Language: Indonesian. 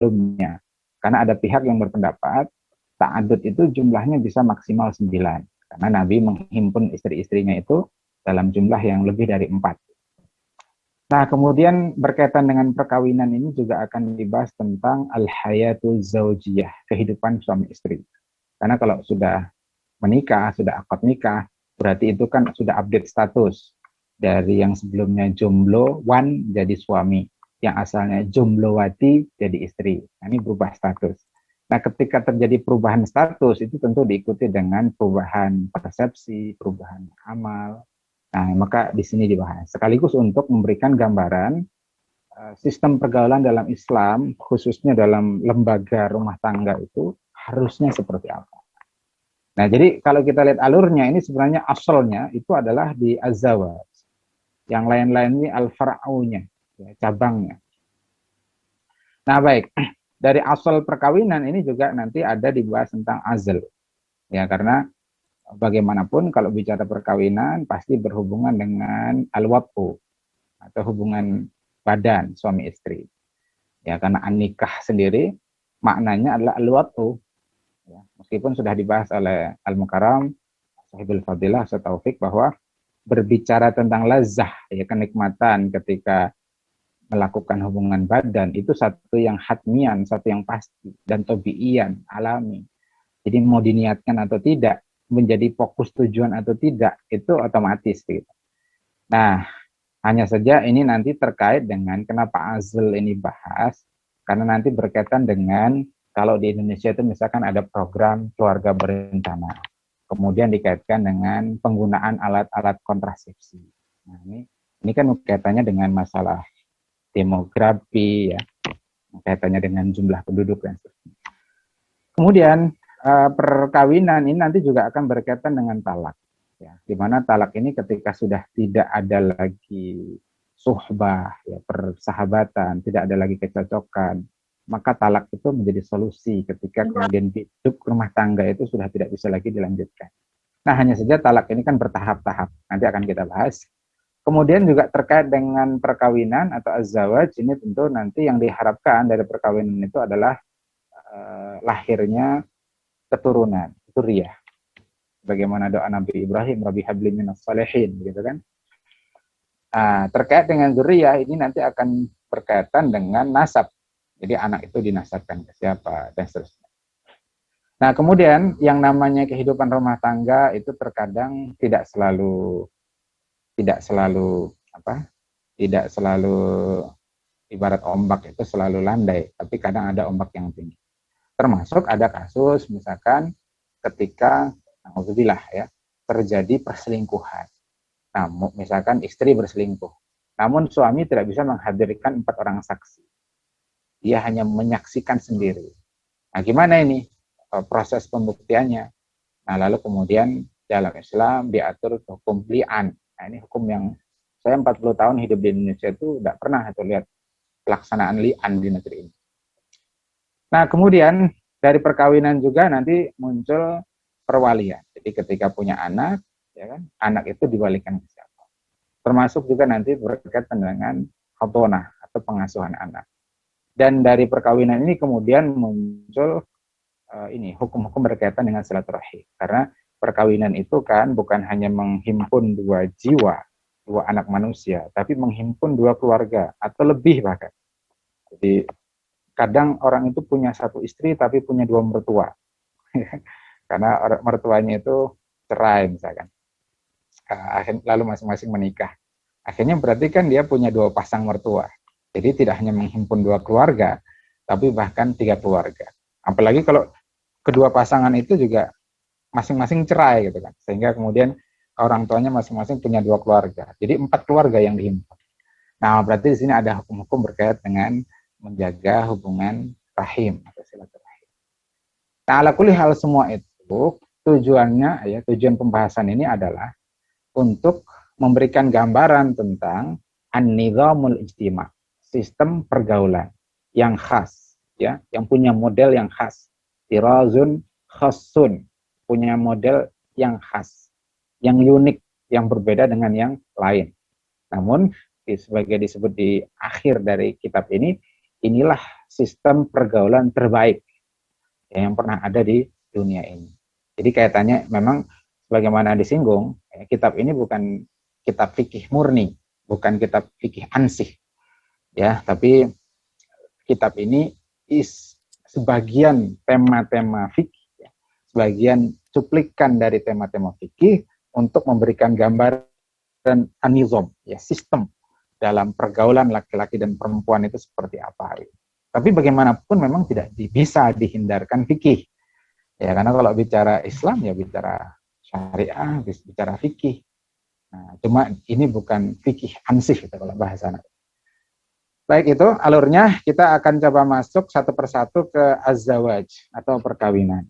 sebelumnya. Karena ada pihak yang berpendapat ta'adud itu jumlahnya bisa maksimal 9. Karena Nabi menghimpun istri-istrinya itu dalam jumlah yang lebih dari 4. Nah, kemudian berkaitan dengan perkawinan ini juga akan dibahas tentang al-hayatul zaujiyah, kehidupan suami istri. Karena kalau sudah menikah, sudah akad nikah, berarti itu kan sudah update status. Dari yang sebelumnya jomblo, wan jadi suami. Yang asalnya jomblowati jadi istri. Nah, ini berubah status. Nah, ketika terjadi perubahan status, itu tentu diikuti dengan perubahan persepsi, perubahan amal. Nah, maka di sini dibahas. Sekaligus untuk memberikan gambaran sistem pergaulan dalam Islam, khususnya dalam lembaga rumah tangga itu harusnya seperti apa. Nah, jadi kalau kita lihat alurnya, ini sebenarnya asalnya itu adalah di az-zawaj. Yang lain-lain ini al-far'unya, ya, cabangnya. Nah, baik. Dari asal perkawinan ini juga nanti ada dibahas tentang azl. Ya, karena bagaimanapun kalau bicara perkawinan pasti berhubungan dengan al-wat'u atau hubungan badan suami istri. Ya, karena an-nikah sendiri maknanya adalah al-wat'u. Ya, meskipun sudah dibahas oleh Al-Mukarram, Sahibul Fadilah, Taufik, bahwa berbicara tentang lazah, ya, kenikmatan ketika melakukan hubungan badan, itu satu yang hatmian, satu yang pasti, dan tobi'ian, alami. Jadi mau diniatkan atau tidak, menjadi fokus tujuan atau tidak, itu otomatis. Gitu. Nah, hanya saja ini nanti terkait dengan kenapa azl ini bahas, karena nanti berkaitan dengan kalau di Indonesia itu misalkan ada program keluarga berencana, kemudian dikaitkan dengan penggunaan alat-alat kontrasepsi. Nah, ini kan kaitannya dengan masalah demografi, ya, kaitannya dengan jumlah penduduk dan sebagainya. Kemudian perkawinan ini nanti juga akan berkaitan dengan talak, ya, di mana talak ini ketika sudah tidak ada lagi suhbah, ya, persahabatan, tidak ada lagi kecocokan, maka talak itu menjadi solusi ketika kemudian hidup rumah tangga itu sudah tidak bisa lagi dilanjutkan. Nah, hanya saja talak ini kan bertahap-tahap, nanti akan kita bahas. Kemudian juga terkait dengan perkawinan atau az-zawaj, ini tentu nanti yang diharapkan dari perkawinan itu adalah lahirnya keturunan, dzurriyyah. Bagaimana doa Nabi Ibrahim, Rabbi habli minas salihin, gitu kan. Terkait dengan dzurriyyah ini nanti akan berkaitan dengan nasab. Jadi anak itu dinasabkan ke siapa dan seterusnya. Nah, kemudian yang namanya kehidupan rumah tangga itu terkadang tidak selalu ibarat ombak itu selalu landai, tapi kadang ada ombak yang tinggi. Termasuk ada kasus misalkan ketika alhamdulillah, ya, terjadi perselingkuhan. Nah, misalkan istri berselingkuh, namun suami tidak bisa menghadirkan 4 orang saksi. Dia hanya menyaksikan sendiri. Nah, gimana ini proses pembuktiannya? Nah, lalu kemudian dalam Islam diatur hukum li'an. Nah, ini hukum yang saya 40 tahun hidup di Indonesia itu tidak pernah itu lihat pelaksanaan li'an di negeri ini. Nah, kemudian dari perkawinan juga nanti muncul perwalian. Jadi ketika punya anak, ya kan, anak itu diwalikan ke siapa. Termasuk juga nanti berkaitan dengan khadonah atau pengasuhan anak. Dan dari perkawinan ini kemudian muncul ini hukum-hukum berkaitan dengan silaturahim. Karena perkawinan itu kan bukan hanya menghimpun 2 jiwa, 2 anak manusia, tapi menghimpun 2 keluarga atau lebih bahkan. Jadi kadang orang itu punya 1 istri tapi punya 2 mertua. Karena mertuanya itu cerai misalkan. Lalu masing-masing menikah. Akhirnya berarti kan dia punya 2 pasang mertua. Jadi tidak hanya menghimpun 2 keluarga, tapi bahkan 3 keluarga. Apalagi kalau kedua pasangan itu juga masing-masing cerai gitu kan. Sehingga kemudian orang tuanya masing-masing punya 2 keluarga. Jadi 4 keluarga yang dihimpun. Nah, berarti di sini ada hukum-hukum berkait dengan menjaga hubungan rahim atau silaturahim. Nah, ala kulli hal semua itu tujuannya, ya, tujuan pembahasan ini adalah untuk memberikan gambaran tentang an-nizamul ijtima, sistem pergaulan yang khas, ya, yang punya model yang khas. Tirazun khasun, punya model yang khas, yang unik, yang berbeda dengan yang lain. Namun sebagai disebut di akhir dari kitab ini, inilah sistem pergaulan terbaik yang pernah ada di dunia ini. Jadi kaitannya memang sebagaimana disinggung, kitab ini bukan kitab fikih murni, bukan kitab fikih ansih, ya, tapi kitab ini sebagian tema-tema fikih, ya, sebagian cuplikan dari tema-tema fikih untuk memberikan gambaran anizom, ya, sistem dalam pergaulan laki-laki dan perempuan itu seperti apa. Tapi bagaimanapun memang tidak bisa dihindarkan fikih. Ya, karena kalau bicara Islam ya bicara syariah, bicara fikih. Nah, cuma ini bukan fikih ansih gitu kalau bahasa. Baik, itu alurnya kita akan coba masuk satu persatu ke az-zawaj atau perkawinan.